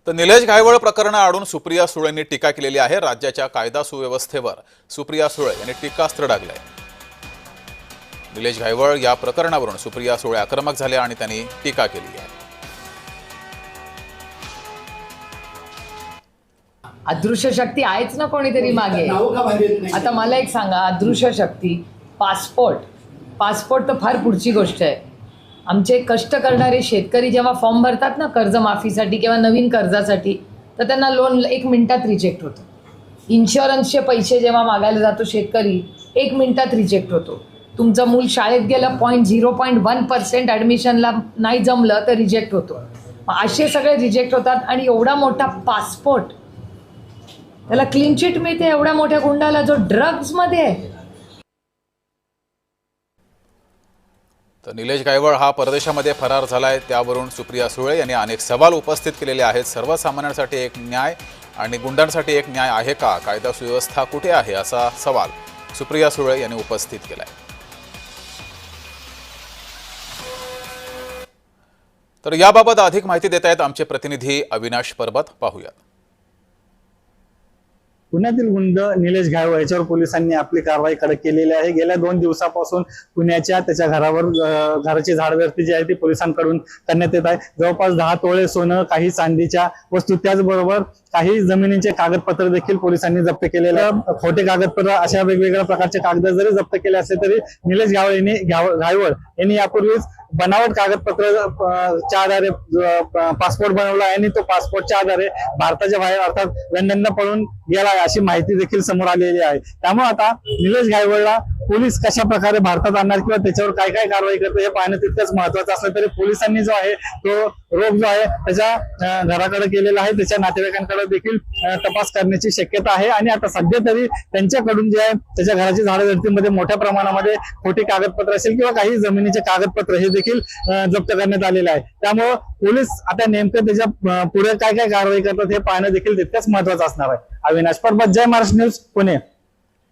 तर निलेश घायवळ प्रकरणाआडून सुप्रिया सुळेंनी टीका केलेली आहे। राज्याच्या कायदा सुव्यवस्थेवर सुप्रिया सुळे यांनी टीकास्त्र डागलंय। निलेश घायवळ या प्रकरणावरून सुप्रिया सुळे आक्रमक झाल्या आणि त्यांनी टीका केली आहे। अदृश्य शक्ती आहेच ना कोणीतरी मागे। आता मला एक सांगा, अदृश्य शक्ती पासपोर्ट तर फार पुढची गोष्ट आहे। आमचे कष्ट करणारे शेतकरी जेव्हा फॉर्म भरतात ना कर्जमाफीसाठी किंवा नवीन कर्जासाठी, तर त्यांना लोन 1 मिनिटात रिजेक्ट होतं। इन्शुरन्सचे पैसे जेव्हा मागायला जातो शेतकरी, 1 मिनिटात रिजेक्ट होतो। तुमचं मूल शाळेत गेलं 0.1% ॲडमिशनला नाही जमलं तर रिजेक्ट होतो। असे सगळे रिजेक्ट होतात आणि एवढा मोठा पासपोर्ट, त्याला क्लीन चिट मिळते एवढ्या मोठ्या गुंडाला जो ड्रग्जमध्ये आहे। तर निलेश घायवळ हा परदेशामध्ये फरार झालाय, त्यावरून सुप्रिया सुळे यांनी अनेक सवाल उपस्थित केलेले आहेत। सर्वसामान्यांसाठी एक न्याय आणि गुंडांसाठी एक न्याय आहे का? कायदा सुव्यवस्था कुठे आहे, असा सवाल सुप्रिया सुळे यांनी उपस्थित केलाय। तर याबाबत अधिक माहिती देत आहेत आमचे प्रतिनिधी अविनाश परबत। पाहूयात। पुण्यातील गुंड निलेश घायवळ याच्यावर पोलिसांनी आपली कारवाई कडक केलेली आहे। गेल्या 2 दिवसापासून पुण्याच्या त्याच्या घराची झाडवरती जी आहे ती पोलिसांकडून करण्यात येत आहे। जवळपास 10 तोळे सोनं, काही चांदीच्या वस्तू, त्याचबरोबर काही जमिनींचे कागदपत्र देखील पोलिसांनी जप्त केलेले। खोटे कागदपत्र, अशा वेगवेगळ्या प्रकारचे कागद जरी जप्त केले असले तरी निलेश घायवळ यांनी यापूर्वीच बनावट कागदपत्राच्या आधारे पासपोर्ट बनवला आणि तो पासपोर्टच्या आधारे भारताच्या बाहेर अर्थात लंडनला पळून गेला, अशी माहिती देखील समोर आलेली आहे। त्यामुळे आता निलेश घायवळला पोलीस कशा प्रकारे भारतात आणणार किंवा त्याच्यावर काय काय कारवाई करतात हे पाहणं तितकंच महत्वाचं असलं तरी पोलिसांनी जो आहे तो रोग जो आहे त्याच्या घराकडे केलेला आहे, त्याच्या नातेवाईकांकडे देखील तपास करण्याची शक्यता आहे। आणि आता सध्या तरी त्यांच्याकडून जे आहे त्याच्या घराची झाडझडतीमध्ये मोठ्या प्रमाणामध्ये खोटी कागदपत्र असेल किंवा काही जमिनीचे कागदपत्र हे देखील जप्त करण्यात आलेले आहे। त्यामुळे पोलीस आता नेमकं त्याच्या पुढे काय काय कारवाई करतात हे पाहणं देखील तितकंच महत्वाचं असणार आहे। अविनाश परबत, जय महाराष्ट्र न्यूज, पुणे।